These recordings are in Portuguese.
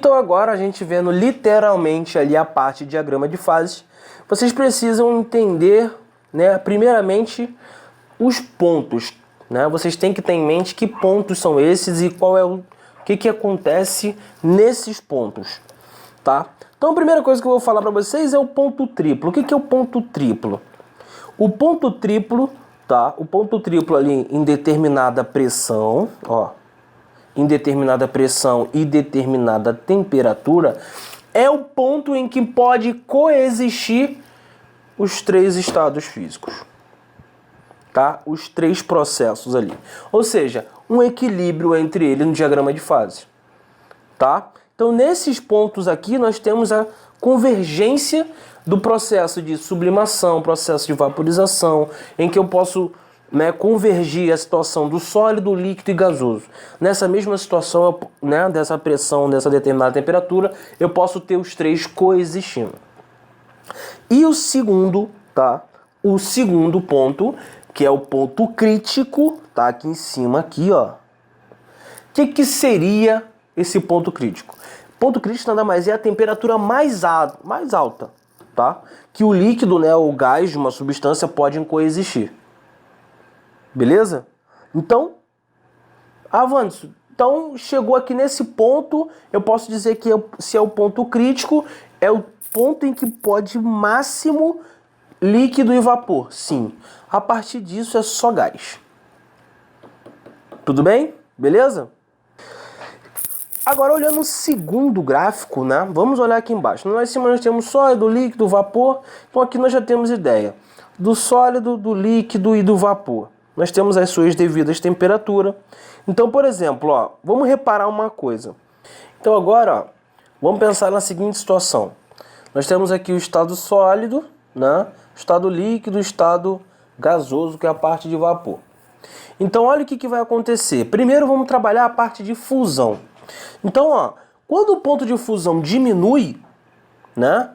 Então agora a gente vendo literalmente ali a parte de diagrama de fases, vocês precisam entender, né, primeiramente os pontos, né? Vocês têm que ter em mente que pontos são esses e qual é o que acontece nesses pontos, tá? Então a primeira coisa que eu vou falar para vocês é o ponto triplo. O que é o ponto triplo? O ponto triplo, tá? O ponto triplo ali em determinada pressão, ó, em determinada pressão e determinada temperatura, é o ponto em que pode coexistir os três estados físicos, tá? Os três processos ali. Ou seja, um equilíbrio entre eles no diagrama de fase, tá? Então, nesses pontos aqui, nós temos a convergência do processo de sublimação, processo de vaporização, em que eu posso, né, convergir a situação do sólido, líquido e gasoso. Nessa mesma situação, né, dessa pressão, dessa determinada temperatura, eu posso ter os três coexistindo. E o segundo, tá? O segundo ponto, que é o ponto crítico, tá aqui em cima, aqui, ó. O que seria esse ponto crítico? Ponto crítico nada mais é a temperatura mais alta, tá? Que o líquido, né, o gás de uma substância podem coexistir. Beleza? Então, avanço. Então, chegou aqui nesse ponto, eu posso dizer que se é o ponto crítico, é o ponto em que pode máximo líquido e vapor. Sim. A partir disso é só gás. Tudo bem? Beleza? Agora, olhando o segundo gráfico, né? Vamos olhar aqui embaixo. Lá em cima nós temos sólido, líquido, vapor. Então aqui nós já temos ideia do sólido, do líquido e do vapor. Nós temos as suas devidas temperaturas. Então, por exemplo, ó, vamos reparar uma coisa. Então agora, ó, vamos pensar na seguinte situação. Nós temos aqui o estado sólido, né? O estado líquido, o estado gasoso, que é a parte de vapor. Então, olha o que vai acontecer. Primeiro, vamos trabalhar a parte de fusão. Então, ó, quando o ponto de fusão diminui, né,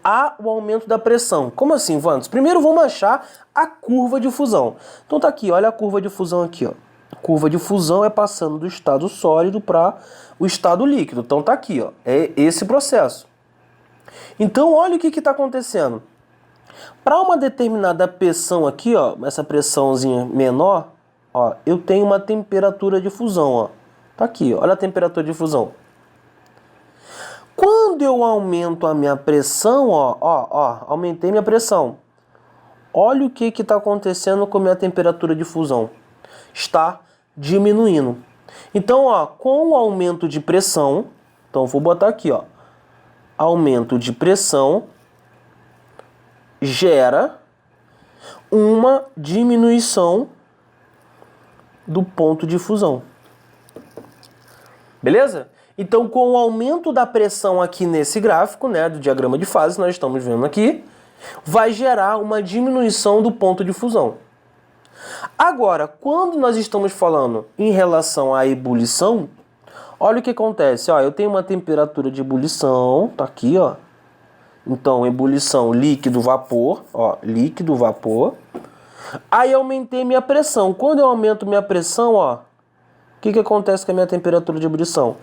há o aumento da pressão. Como assim, Vantos? Primeiro vamos achar a curva de fusão. Então tá aqui, olha a curva de fusão aqui, ó. A curva de fusão é passando do estado sólido para o estado líquido. Então tá aqui, ó, é esse processo. Então olha o que está acontecendo. Para uma determinada pressão aqui, ó, essa pressãozinha menor, ó, eu tenho uma temperatura de fusão, ó. Tá aqui, olha a temperatura de fusão. Quando eu aumento a minha pressão, ó, aumentei minha pressão. Olha o que está acontecendo com a minha temperatura de fusão. Está diminuindo. Então, ó, com o aumento de pressão, então vou botar aqui, ó, aumento de pressão gera uma diminuição do ponto de fusão. Beleza? Então, com o aumento da pressão aqui nesse gráfico, né, do diagrama de fases, nós estamos vendo aqui, vai gerar uma diminuição do ponto de fusão. Agora, quando nós estamos falando em relação à ebulição, olha o que acontece. Ó, eu tenho uma temperatura de ebulição, tá aqui, ó. Então, ebulição, líquido, vapor, ó, líquido, vapor. Aí aumentei minha pressão. Quando eu aumento minha pressão, ó, o que acontece com a minha temperatura de ebulição?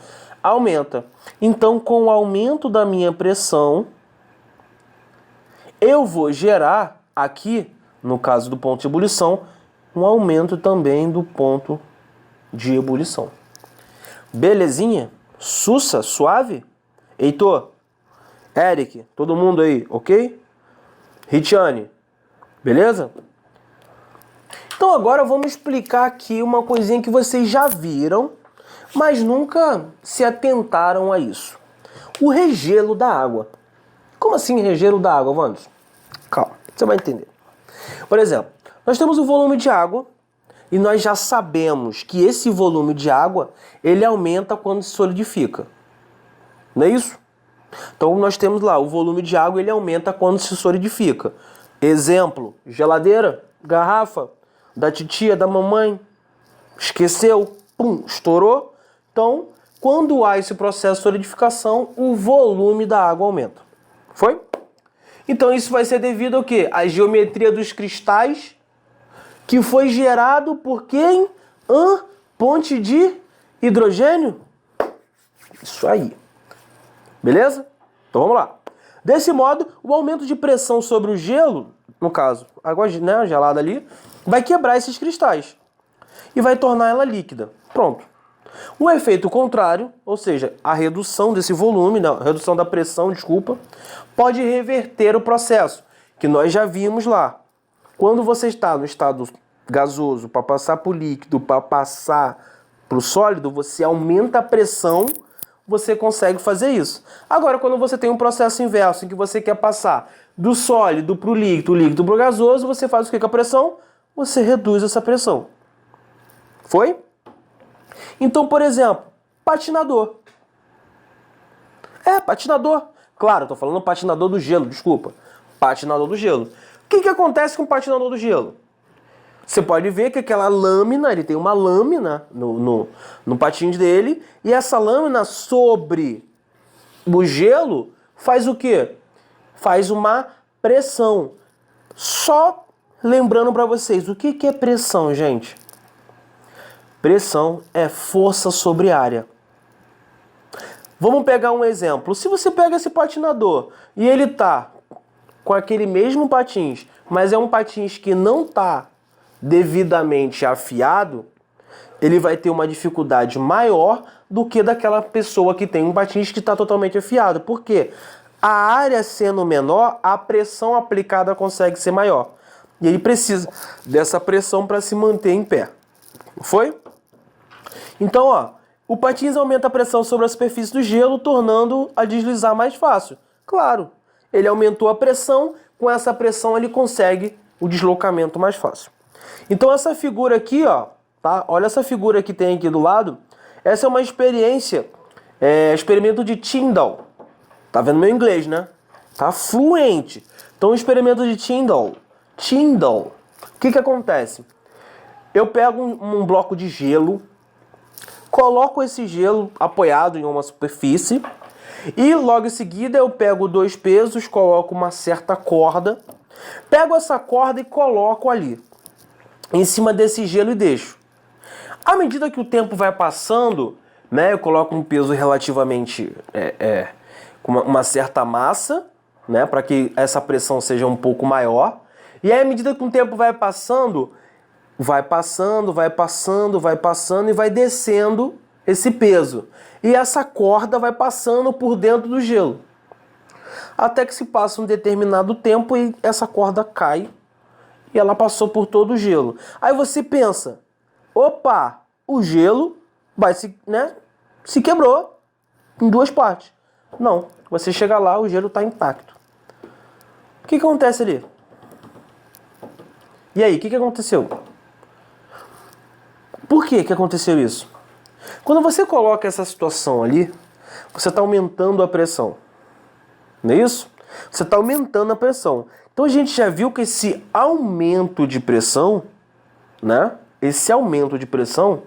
Aumenta. Então, com o aumento da minha pressão, eu vou gerar aqui, no caso do ponto de ebulição, um aumento também do ponto de ebulição. Belezinha? Sussa? Suave? Heitor? Eric? Todo mundo aí, ok? Ritiane? Beleza? Então agora vamos explicar aqui uma coisinha que vocês já viram, mas nunca se atentaram a isso. O regelo da água. Como assim regelo da água, Wanderson? Calma, você vai entender. Por exemplo, nós temos o volume de água e nós já sabemos que esse volume de água ele aumenta quando se solidifica. Não é isso? Então nós temos lá, o volume de água ele aumenta quando se solidifica. Exemplo, geladeira, garrafa, da titia, da mamãe, esqueceu, pum, estourou. Então, quando há esse processo de solidificação, o volume da água aumenta. Foi? Então isso vai ser devido ao quê? A geometria dos cristais, que foi gerado por quem? Ponte de hidrogênio? Isso aí. Beleza? Então vamos lá. Desse modo, o aumento de pressão sobre o gelo, no caso, água, né, gelada ali, vai quebrar esses cristais e vai tornar ela líquida. Pronto. O efeito contrário, ou seja, a redução desse volume, não, a redução da pressão, desculpa, pode reverter o processo, que nós já vimos lá. Quando você está no estado gasoso, para passar para o líquido, para passar para o sólido, você aumenta a pressão, você consegue fazer isso. Agora, quando você tem um processo inverso, em que você quer passar do sólido para o líquido para o gasoso, você faz o que com a pressão? Você reduz essa pressão. Foi? Então, por exemplo, patinador. Patinador. Claro, estou falando patinador do gelo, desculpa. Patinador do gelo. O que acontece com o patinador do gelo? Você pode ver que aquela lâmina, ele tem uma lâmina no patins dele, e essa lâmina sobre o gelo faz o quê? Faz uma pressão. Só lembrando para vocês, o que é pressão, gente? Pressão é força sobre área. Vamos pegar um exemplo. Se você pega esse patinador e ele tá com aquele mesmo patins, mas é um patins que não tá devidamente afiado, ele vai ter uma dificuldade maior do que daquela pessoa que tem um patins que está totalmente afiado. Por quê? A área sendo menor, a pressão aplicada consegue ser maior. E ele precisa dessa pressão para se manter em pé. Foi? Então, ó, o patins aumenta a pressão sobre a superfície do gelo, tornando a deslizar mais fácil. Claro, ele aumentou a pressão, com essa pressão ele consegue o deslocamento mais fácil. Então essa figura aqui, ó, tá? Olha essa figura que tem aqui do lado. Essa é uma experiência, experimento de Tyndall. Tá vendo meu inglês, né? Tá fluente. Então o experimento de Tyndall. O que acontece? Eu pego um bloco de gelo, coloco esse gelo apoiado em uma superfície e logo em seguida eu pego dois pesos, coloco uma certa corda, pego essa corda e coloco ali, em cima desse gelo e deixo. À medida que o tempo vai passando, né, eu coloco um peso relativamente com uma certa massa, né, para que essa pressão seja um pouco maior. E aí, à medida que o tempo vai passando e vai descendo esse peso. E essa corda vai passando por dentro do gelo. Até que se passa um determinado tempo e essa corda cai e ela passou por todo o gelo. Aí você pensa, opa, o gelo se quebrou em duas partes. Não, você chega lá, o gelo está intacto. O que acontece ali? E aí, o que aconteceu? Por que aconteceu isso? Quando você coloca essa situação ali, você está aumentando a pressão. Não é isso? Você está aumentando a pressão. Então a gente já viu que esse aumento de pressão, né? Esse aumento de pressão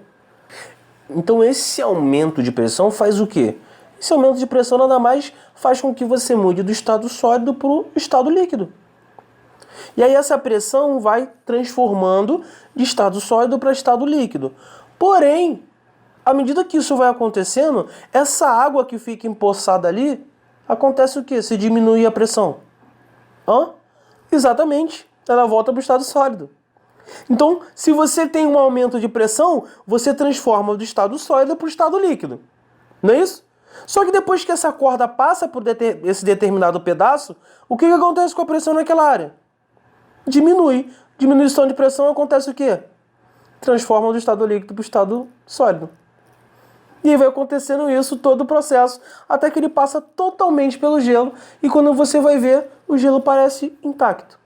faz o quê? Esse aumento de pressão nada mais faz com que você mude do estado sólido para o estado líquido. E aí essa pressão vai transformando de estado sólido para estado líquido. Porém, à medida que isso vai acontecendo, essa água que fica empoçada ali, acontece o quê? Se diminui a pressão. Exatamente. Ela volta para o estado sólido. Então, se você tem um aumento de pressão, você transforma do estado sólido para o estado líquido. Não é isso? Só que depois que essa corda passa por esse determinado pedaço, o que acontece com a pressão naquela área? Diminui. Diminuição de pressão acontece o quê? Transforma do estado líquido para o estado sólido. E aí vai acontecendo isso todo o processo, até que ele passa totalmente pelo gelo, e quando você vai ver, o gelo parece intacto.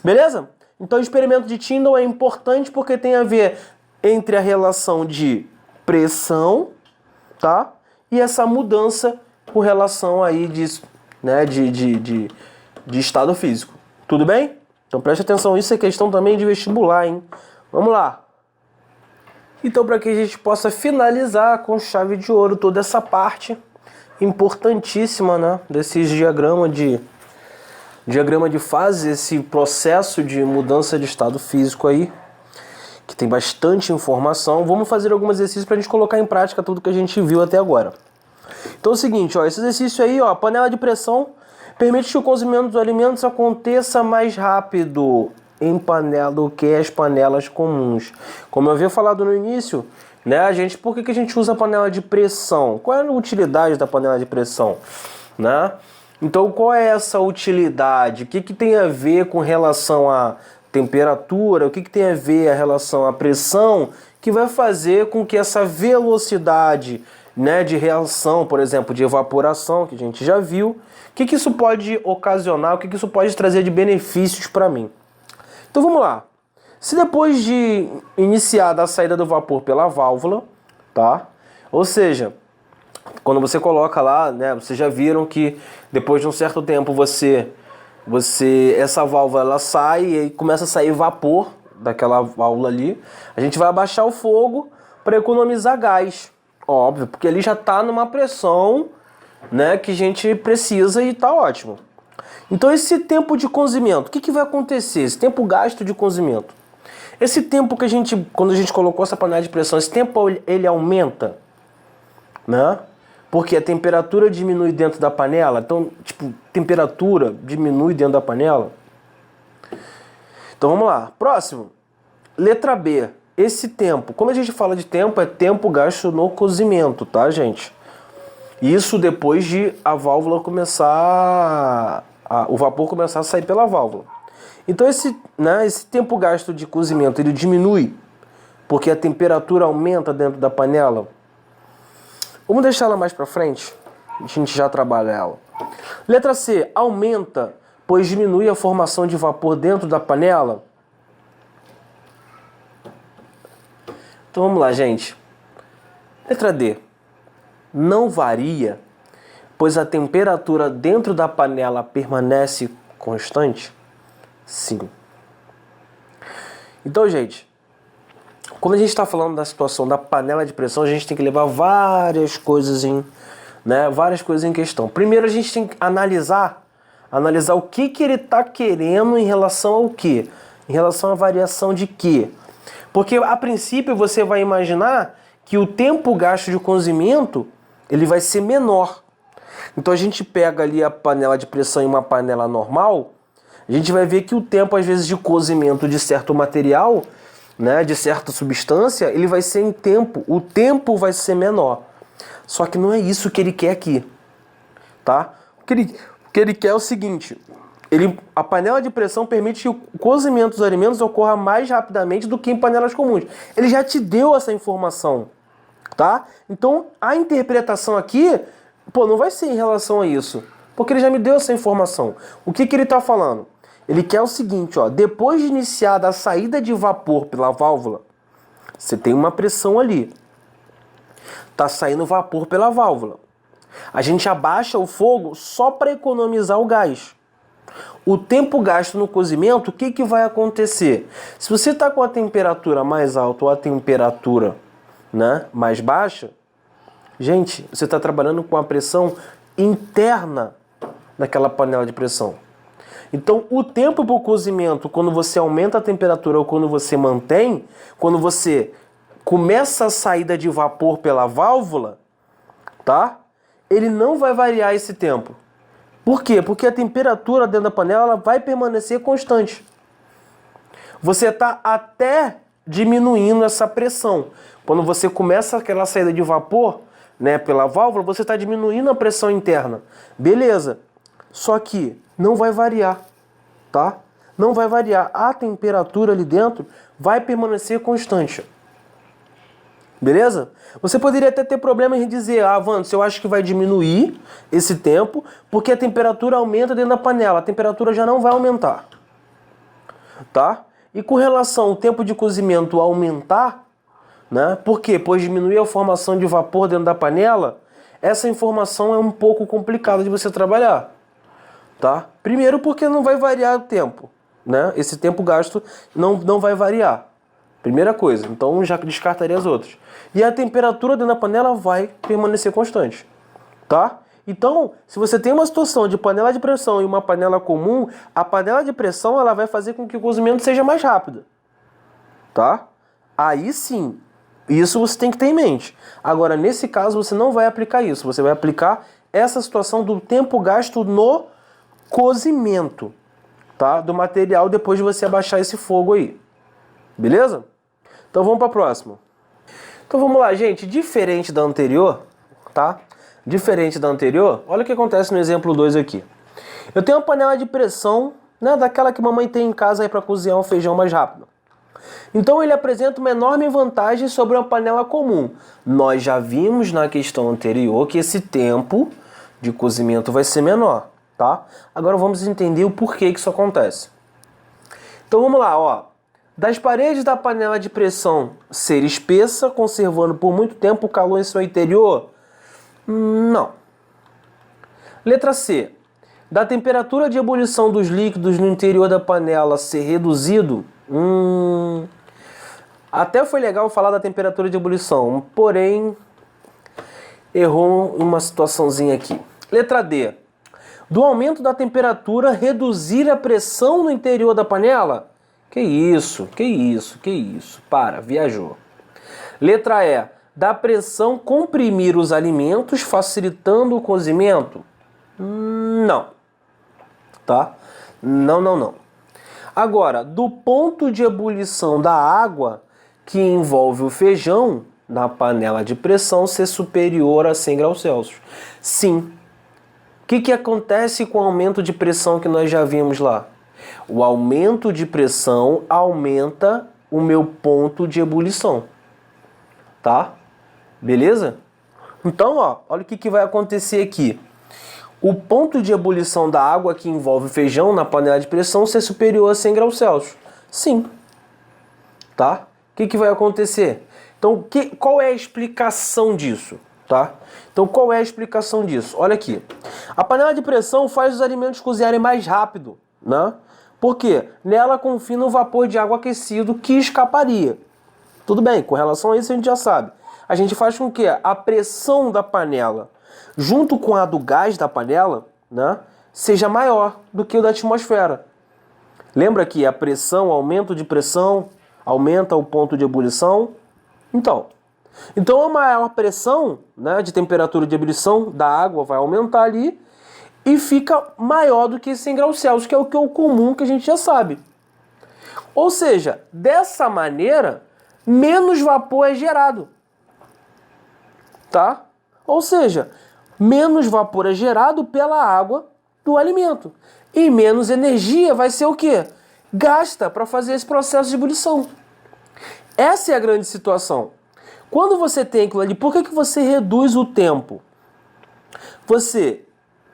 Beleza? Então o experimento de Tyndall é importante porque tem a ver entre a relação de pressão, tá? E essa mudança com relação aí de estado físico. Tudo bem? Então preste atenção, isso é questão também de vestibular, hein? Vamos lá. Então, para que a gente possa finalizar com chave de ouro toda essa parte importantíssima, né, desse diagrama de fase, esse processo de mudança de estado físico aí, que tem bastante informação, vamos fazer alguns exercícios para a gente colocar em prática tudo que a gente viu até agora. Então é o seguinte, ó, esse exercício aí, ó, a panela de pressão permite que o cozimento dos alimentos aconteça mais rápido em panela do que as panelas comuns. Como eu havia falado no início, né, por que a gente usa a panela de pressão? Qual é a utilidade da panela de pressão? Né? Então, qual é essa utilidade? O que tem a ver com relação à temperatura? O que tem a ver a relação à pressão que vai fazer com que essa velocidade, né, de reação, por exemplo, de evaporação, que a gente já viu, o que isso pode ocasionar, o que isso pode trazer de benefícios para mim? Então vamos lá. Se depois de iniciada a saída do vapor pela válvula, tá? Ou seja, quando você coloca lá, né, vocês já viram que depois de um certo tempo essa válvula ela sai e aí começa a sair vapor daquela válvula ali. A gente vai abaixar o fogo para economizar gás, óbvio, porque ali já está numa pressão, né, que a gente precisa e está ótimo. Então esse tempo de cozimento, o que vai acontecer? Esse tempo gasto de cozimento. Esse tempo que quando a gente colocou essa panela de pressão, esse tempo ele aumenta, né? Porque a temperatura diminui dentro da panela. Então, temperatura diminui dentro da panela. Então vamos lá. Próximo. Letra B. Esse tempo. Quando a gente fala de tempo, é tempo gasto no cozimento, tá, gente? Isso depois de a válvula começar... o vapor começar a sair pela válvula. Então esse tempo gasto de cozimento, ele diminui porque a temperatura aumenta dentro da panela. Vamos deixar ela mais para frente, a gente já trabalha ela. Letra C, aumenta, pois diminui a formação de vapor dentro da panela. Então vamos lá, gente. Letra D, não varia, pois a temperatura dentro da panela permanece constante? Sim. Então, gente, quando a gente está falando da situação da panela de pressão, a gente tem que levar várias coisas em questão. Primeiro, a gente tem que analisar o que ele está querendo em relação ao quê? Em relação à variação de quê? Porque, a princípio, você vai imaginar que o tempo gasto de cozimento ele vai ser menor. Então, a gente pega ali a panela de pressão em uma panela normal, a gente vai ver que o tempo, às vezes, de cozimento de certo material, né, de certa substância, ele vai ser em tempo. O tempo vai ser menor. Só que não é isso que ele quer aqui. Tá? O que ele quer é o seguinte. A panela de pressão permite que o cozimento dos alimentos ocorra mais rapidamente do que em panelas comuns. Ele já te deu essa informação. Tá? Então, a interpretação aqui, não vai ser em relação a isso. Porque ele já me deu essa informação. O que ele está falando? Ele quer o seguinte, ó, depois de iniciada a saída de vapor pela válvula, você tem uma pressão ali. Está saindo vapor pela válvula. A gente abaixa o fogo só para economizar o gás. O tempo gasto no cozimento, o que vai acontecer? Se você está com a temperatura mais alta ou a temperatura, né, mais baixa, gente, você está trabalhando com a pressão interna daquela panela de pressão. Então, o tempo para o cozimento, quando você aumenta a temperatura ou quando você mantém, quando você começa a saída de vapor pela válvula, tá? Ele não vai variar esse tempo. Por quê? Porque a temperatura dentro da panela ela vai permanecer constante. Você está até diminuindo essa pressão. Quando você começa aquela saída de vapor, né, pela válvula, você está diminuindo a pressão interna. Beleza. Só que não vai variar, tá? Não vai variar. A temperatura ali dentro vai permanecer constante. Beleza? Você poderia até ter problema em dizer, Wanda, eu acho que vai diminuir esse tempo, porque a temperatura aumenta dentro da panela. A temperatura já não vai aumentar. Tá? E com relação ao tempo de cozimento aumentar, né? Por quê? Pois diminuir a formação de vapor dentro da panela, essa informação é um pouco complicada de você trabalhar. Tá? Primeiro porque não vai variar o tempo, né? Esse tempo gasto não vai variar. Primeira coisa, então já descartaria as outras. E a temperatura dentro da panela vai permanecer constante, tá? Então, se você tem uma situação de panela de pressão e uma panela comum, a panela de pressão ela vai fazer com que o cozimento seja mais rápido, tá? Aí sim, Isso você tem que ter em mente. Agora, nesse caso, você não vai aplicar isso. Você vai aplicar essa situação do tempo gasto no cozimento, tá? Do material depois de você abaixar esse fogo aí. Beleza? Então vamos para a próxima. Então vamos lá, gente. Diferente da anterior, tá? Diferente da anterior, olha o que acontece no exemplo 2 aqui. Eu tenho uma panela de pressão, né, daquela que mamãe tem em casa aí para cozinhar um feijão mais rápido. Então ele apresenta uma enorme vantagem sobre uma panela comum. Nós já vimos na questão anterior que esse tempo de cozimento vai ser menor, tá? Agora vamos entender o porquê que isso acontece. Então vamos lá, ó. Das paredes da panela de pressão ser espessa, conservando por muito tempo o calor em seu interior? Não. Letra C. Da temperatura de ebulição dos líquidos no interior da panela ser reduzido? Até foi legal falar da temperatura de ebulição, porém errou uma situaçãozinha aqui. Letra D. Do aumento da temperatura reduzir a pressão no interior da panela? Que isso? Para, viajou. Letra E. Da pressão comprimir os alimentos, facilitando o cozimento? Não. Tá? Não. Agora, do ponto de ebulição da água que envolve o feijão na panela de pressão ser superior a 100 graus Celsius? Sim. O que acontece com o aumento de pressão que nós já vimos lá? O aumento de pressão aumenta o meu ponto de ebulição. Tá? Beleza? Então, ó, olha o que vai acontecer aqui. O ponto de ebulição da água que envolve o feijão na panela de pressão ser superior a 100 graus Celsius. Sim. Tá? O que vai acontecer? Então, qual é a explicação disso? Tá? Então, qual é a explicação disso? Olha aqui. A panela de pressão faz os alimentos cozinharem mais rápido, né? Por quê? Nela confina o vapor de água aquecido que escaparia. Tudo bem, com relação a isso a gente já sabe. A gente faz com que a pressão da panela, junto com a do gás da panela, né, seja maior do que o da atmosfera. Lembra que a pressão, aumento de pressão, aumenta o ponto de ebulição? Então a maior pressão, né, de temperatura de ebulição da água vai aumentar ali e fica maior do que 100 graus Celsius, que é o comum que a gente já sabe. Ou seja, dessa maneira, menos vapor é gerado. Tá? Ou seja, menos vapor é gerado pela água do alimento. E menos energia vai ser o quê? Gasta para fazer esse processo de ebulição. Essa é a grande situação. Quando você tem aquilo ali, por que você reduz o tempo? Você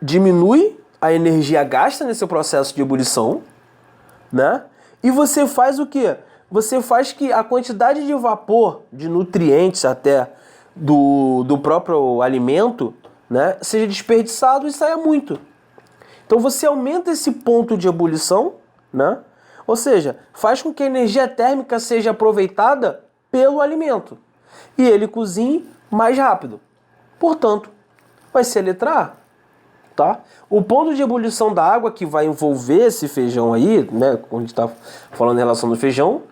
diminui a energia gasta nesse processo de ebulição, né? E você faz o quê? Você faz que a quantidade de vapor, de nutrientes até, do próprio alimento, né, seja desperdiçado e saia muito. Então você aumenta esse ponto de ebulição, né? Ou seja, faz com que a energia térmica seja aproveitada pelo alimento e ele cozinhe mais rápido. Portanto, vai ser a letra A. Tá? O ponto de ebulição da água que vai envolver esse feijão aí, né, quando a gente está falando em relação do feijão,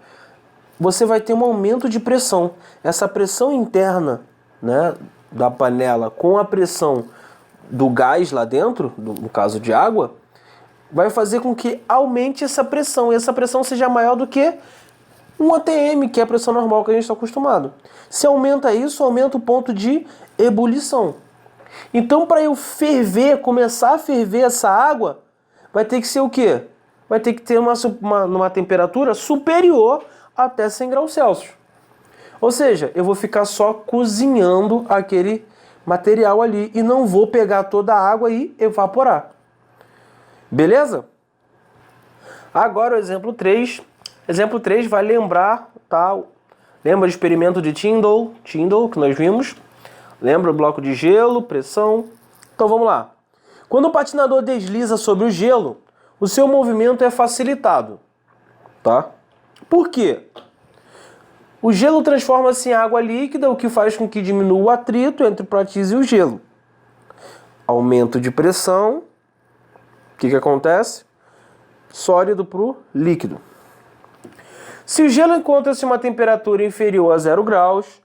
você vai ter um aumento de pressão. Essa pressão interna, né, da panela com a pressão do gás lá dentro, no caso de água, vai fazer com que aumente essa pressão. E essa pressão seja maior do que um ATM, que é a pressão normal que a gente está acostumado. Se aumenta isso, aumenta o ponto de ebulição. Então, para eu ferver, começar a ferver essa água, vai ter que ser o quê? Vai ter que ter uma temperatura superior até 100 graus Celsius. Ou seja, eu vou ficar só cozinhando aquele material ali e não vou pegar toda a água e evaporar. Beleza? Agora o exemplo 3. Exemplo 3 vai lembrar, tá? Lembra do experimento de Tyndall, que nós vimos? Lembra o bloco de gelo, pressão? Então vamos lá. Quando o patinador desliza sobre o gelo, o seu movimento é facilitado. Tá? Por quê? O gelo transforma-se em água líquida, o que faz com que diminua o atrito entre o patins e o gelo. Aumento de pressão. O que acontece? Sólido para o líquido. Se o gelo encontra-se uma temperatura inferior a 0 graus,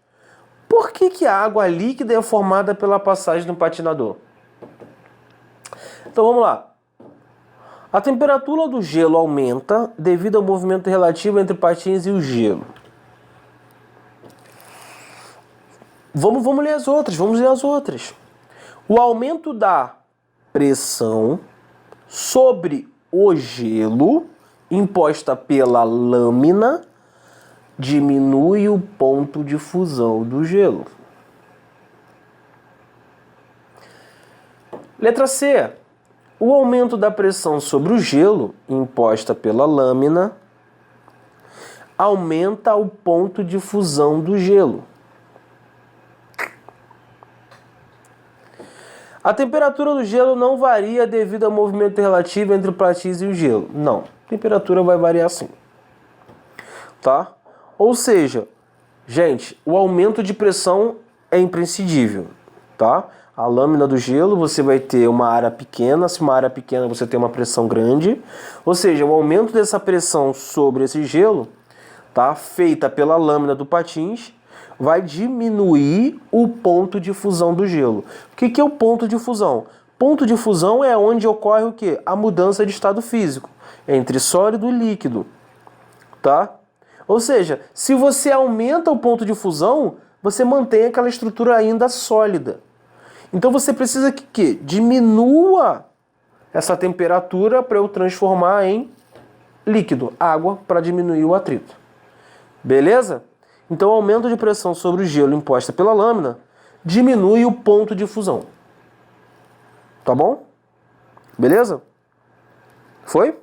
Por que a água líquida é formada pela passagem do patinador? Então vamos lá. A temperatura do gelo aumenta devido ao movimento relativo entre patins e o gelo. Vamos ler as outras. O aumento da pressão sobre o gelo imposta pela lâmina diminui o ponto de fusão do gelo. Letra C. O aumento da pressão sobre o gelo imposta pela lâmina aumenta o ponto de fusão do gelo. A temperatura do gelo não varia devido ao movimento relativo entre o patins e o gelo. Não, a temperatura vai variar sim. Tá? Ou seja, gente, o aumento de pressão é imprescindível. Tá? A lâmina do gelo, você vai ter uma área pequena. Se uma área pequena, você tem uma pressão grande. Ou seja, o aumento dessa pressão sobre esse gelo, tá, feita pela lâmina do patins, vai diminuir o ponto de fusão do gelo. O que é o ponto de fusão? Ponto de fusão é onde ocorre o quê? A mudança de estado físico entre sólido e líquido. Tá? Ou seja, se você aumenta o ponto de fusão, você mantém aquela estrutura ainda sólida. Então você precisa que diminua essa temperatura para eu transformar em líquido, água, para diminuir o atrito. Beleza? Então o aumento de pressão sobre o gelo imposta pela lâmina diminui o ponto de fusão. Tá bom? Beleza? Foi?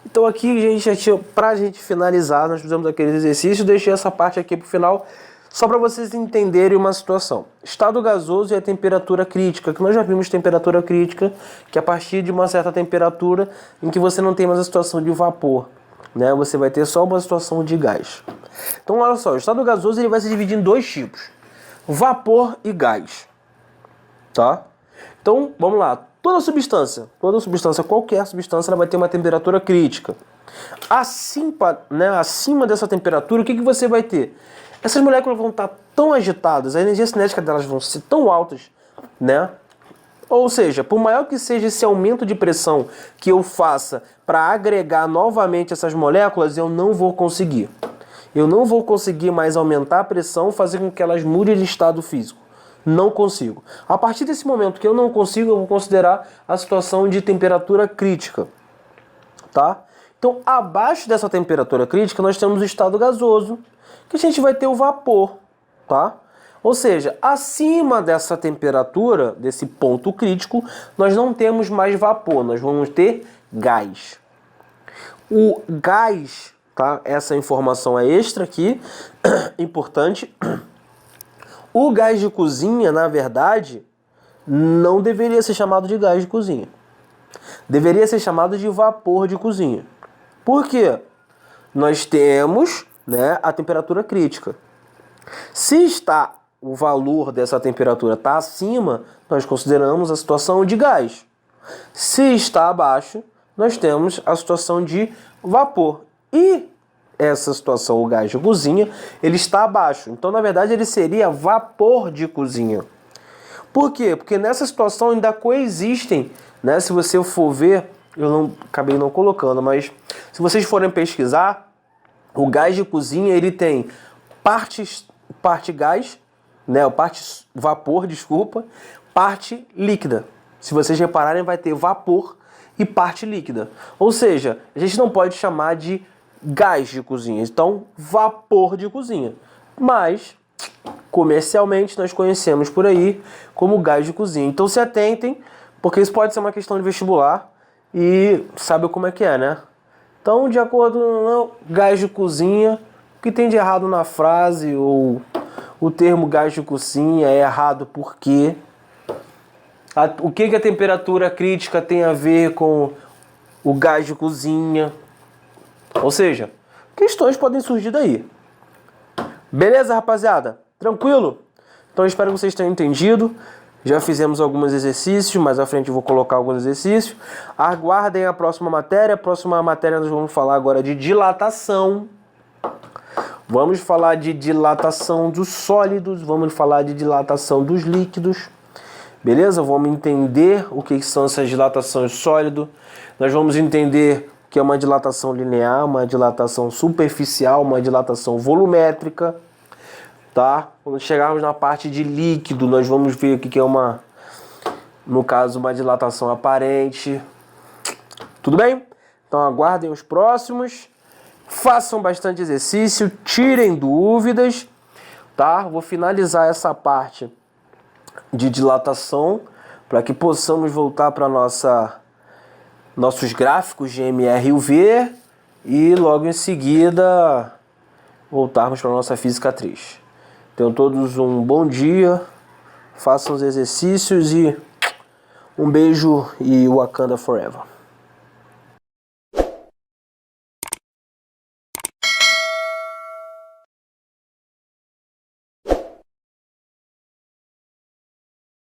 Então aqui, gente, pra gente finalizar, nós fizemos aqueles exercícios, deixei essa parte aqui pro final, só para vocês entenderem uma situação. Estado gasoso e a temperatura crítica, que nós já vimos temperatura crítica, que a partir de uma certa temperatura em que você não tem mais a situação de vapor, né? Você vai ter só uma situação de gás. Então olha só, o estado gasoso ele vai se dividir em dois tipos, vapor e gás. Tá? Então vamos lá, toda substância, qualquer substância, ela vai ter uma temperatura crítica. Acima dessa temperatura, o que você vai ter? Essas moléculas vão estar tão agitadas, a energia cinética delas vão ser tão altas, né? Ou seja, por maior que seja esse aumento de pressão que eu faça para agregar novamente essas moléculas, eu não vou conseguir. Eu não vou conseguir mais aumentar a pressão, fazer com que elas mudem de estado físico. Não consigo. A partir desse momento que eu não consigo, eu vou considerar a situação de temperatura crítica. Tá? Então, abaixo dessa temperatura crítica, nós temos o estado gasoso, que a gente vai ter o vapor. Tá? Ou seja, acima dessa temperatura, desse ponto crítico, nós não temos mais vapor, nós vamos ter gás. O gás, tá? Essa informação é extra aqui, importante. O gás de cozinha, na verdade, não deveria ser chamado de gás de cozinha. Deveria ser chamado de vapor de cozinha. Por quê? Nós temos, né, a temperatura crítica. Se o valor dessa temperatura está acima, nós consideramos a situação de gás. Se está abaixo, nós temos a situação de vapor. E essa situação, o gás de cozinha, ele está abaixo. Então, na verdade, ele seria vapor de cozinha. Por quê? Porque nessa situação ainda coexistem, né? Se você for ver, acabei não colocando, mas se vocês forem pesquisar, o gás de cozinha, ele tem parte gás, né? Parte vapor, parte líquida. Se vocês repararem, vai ter vapor e parte líquida. Ou seja, a gente não pode chamar de gás de cozinha, então vapor de cozinha. Mas, comercialmente, nós conhecemos por aí como gás de cozinha. Então se atentem, porque isso pode ser uma questão de vestibular e sabe como é que é, né? Então, de acordo com gás de cozinha, o que tem de errado na frase ou o termo gás de cozinha é errado por quê? O que a temperatura crítica tem a ver com o gás de cozinha? Ou seja, questões podem surgir daí. Beleza, rapaziada? Tranquilo? Então, espero que vocês tenham entendido. Já fizemos alguns exercícios, mais à frente eu vou colocar alguns exercícios. Aguardem a próxima matéria. A próxima matéria nós vamos falar agora de dilatação. Vamos falar de dilatação dos sólidos, vamos falar de dilatação dos líquidos, beleza? Vamos entender o que são essas dilatações sólido. Nós vamos entender que é uma dilatação linear, uma dilatação superficial, uma dilatação volumétrica, tá? Quando chegarmos na parte de líquido, nós vamos ver o que é no caso, uma dilatação aparente. Tudo bem? Então aguardem os próximos. Façam bastante exercício, tirem dúvidas, tá? Vou finalizar essa parte de dilatação para que possamos voltar para nossos gráficos de MR e UV e logo em seguida voltarmos para a nossa física 3. Tenham todos um bom dia, façam os exercícios e um beijo e Wakanda Forever.